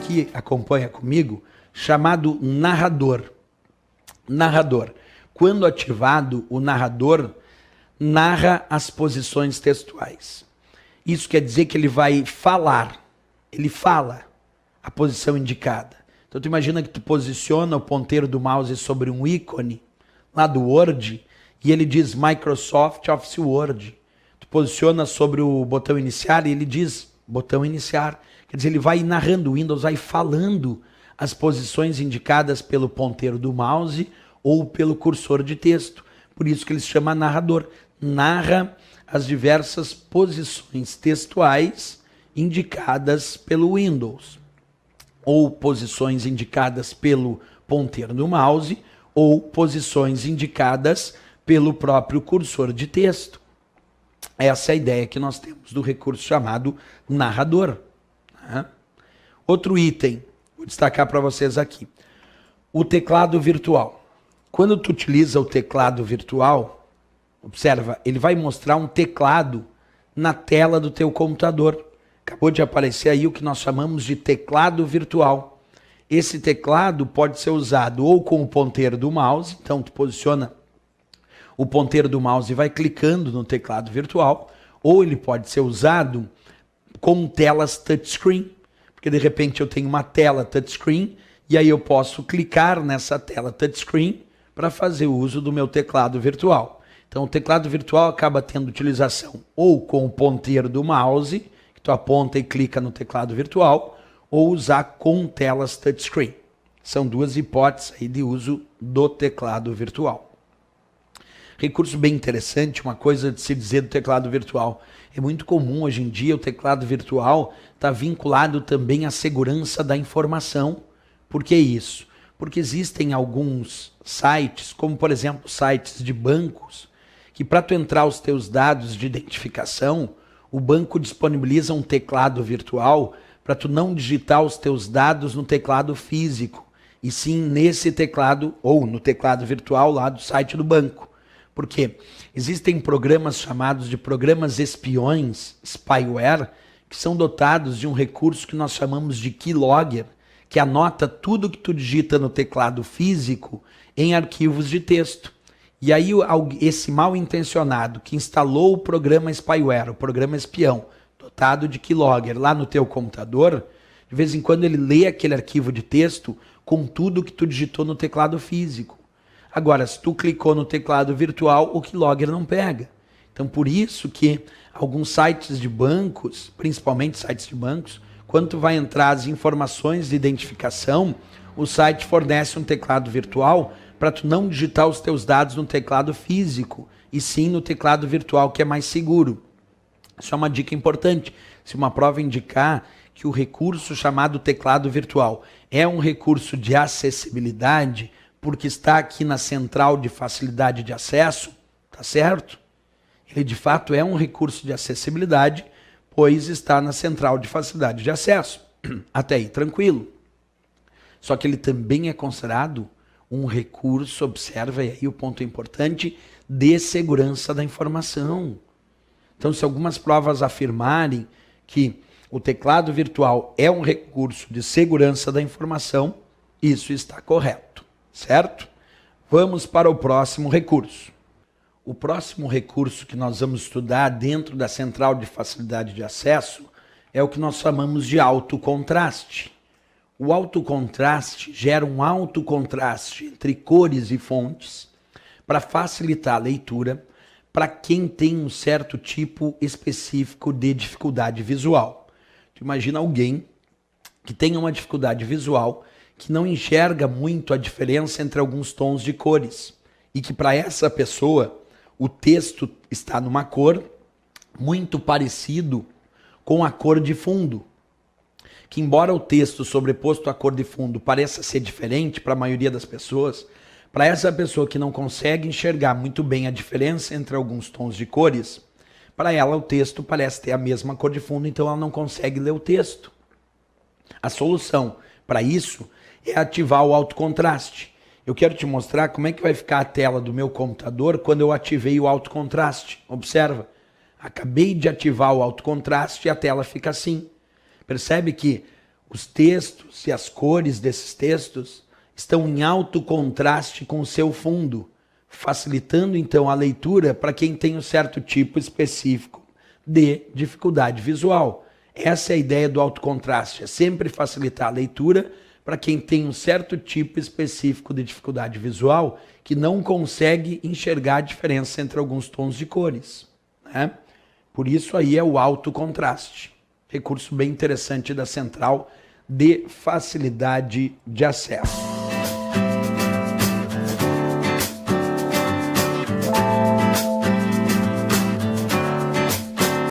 aqui, acompanha comigo, chamado narrador. Narrador. Quando ativado, o narrador narra as posições textuais. Isso quer dizer que ele vai falar. Ele fala a posição indicada. Então tu imagina que tu posiciona o ponteiro do mouse sobre um ícone lá do Word e ele diz Microsoft Office Word. Tu posiciona sobre o botão iniciar e ele diz botão iniciar. Quer dizer, ele vai narrando, o Windows vai falando as posições indicadas pelo ponteiro do mouse ou pelo cursor de texto. Por isso que ele se chama narrador. Narra as diversas posições textuais indicadas pelo Windows, ou posições indicadas pelo ponteiro do mouse, ou posições indicadas pelo próprio cursor de texto. Essa é a ideia que nós temos do recurso chamado narrador. Outro item, vou destacar para vocês aqui. O teclado virtual. Quando tu utiliza o teclado virtual, observa, ele vai mostrar um teclado na tela do teu computador. Acabou de aparecer aí o que nós chamamos de teclado virtual. Esse teclado pode ser usado ou com o ponteiro do mouse, então tu posiciona o ponteiro do mouse e vai clicando no teclado virtual, ou ele pode ser usado com telas touchscreen, porque de repente eu tenho uma tela touchscreen e aí eu posso clicar nessa tela touchscreen para fazer uso do meu teclado virtual. Então o teclado virtual acaba tendo utilização ou com o ponteiro do mouse, que tu aponta e clica no teclado virtual, ou usar com telas touchscreen. São duas hipóteses aí de uso do teclado virtual. Recurso bem interessante, uma coisa de se dizer do teclado virtual. É muito comum hoje em dia o teclado virtual estar vinculado também à segurança da informação. Por que isso? Porque existem alguns sites, como por exemplo sites de bancos, que para tu entrar os teus dados de identificação, o banco disponibiliza um teclado virtual para tu não digitar os teus dados no teclado físico, e sim nesse teclado ou no teclado virtual lá do site do banco. Porque existem programas chamados de programas espiões, spyware, que são dotados de um recurso que nós chamamos de keylogger, que anota tudo que tu digita no teclado físico em arquivos de texto. E aí esse mal intencionado que instalou o programa spyware, o programa espião, dotado de keylogger lá no teu computador, de vez em quando ele lê aquele arquivo de texto com tudo que tu digitou no teclado físico. Agora, se tu clicou no teclado virtual, o keylogger não pega. Então, por isso que alguns sites de bancos, principalmente sites de bancos, quando tu vai entrar as informações de identificação, o site fornece um teclado virtual para tu não digitar os teus dados no teclado físico, e sim no teclado virtual, que é mais seguro. Isso é uma dica importante. Se uma prova indicar que o recurso chamado teclado virtual é um recurso de acessibilidade, porque está aqui na central de facilidade de acesso, tá certo? Ele de fato é um recurso de acessibilidade, pois está na central de facilidade de acesso. Até aí, tranquilo. Só que ele também é considerado um recurso, observa aí o ponto importante, de segurança da informação. Então, se algumas provas afirmarem que o teclado virtual é um recurso de segurança da informação, isso está correto, certo? Vamos para o próximo recurso. O próximo recurso que nós vamos estudar dentro da central de facilidade de acesso é o que nós chamamos de alto contraste. O alto contraste gera um alto contraste entre cores e fontes para facilitar a leitura para quem tem um certo tipo específico de dificuldade visual. Tu imagina alguém que tenha uma dificuldade visual, que não enxerga muito a diferença entre alguns tons de cores, e que para essa pessoa o texto está numa cor muito parecido com a cor de fundo, que embora o texto sobreposto à cor de fundo pareça ser diferente para a maioria das pessoas, para essa pessoa que não consegue enxergar muito bem a diferença entre alguns tons de cores, para ela o texto parece ter a mesma cor de fundo, então ela não consegue ler o texto. A solução para isso é ativar o alto contraste. Eu quero te mostrar como é que vai ficar a tela do meu computador quando eu ativei o alto contraste. Observa, acabei de ativar o alto contraste e a tela fica assim. Percebe que Os textos e as cores desses textos estão em alto contraste com o seu fundo, facilitando então a leitura para quem tem um certo tipo específico de dificuldade visual. Essa é a ideia do alto contraste, é sempre facilitar a leitura para quem tem um certo tipo específico de dificuldade visual que não consegue enxergar a diferença entre alguns tons de cores, né? Por isso aí é o alto contraste. Recurso bem interessante da Central de Facilidade de Acesso.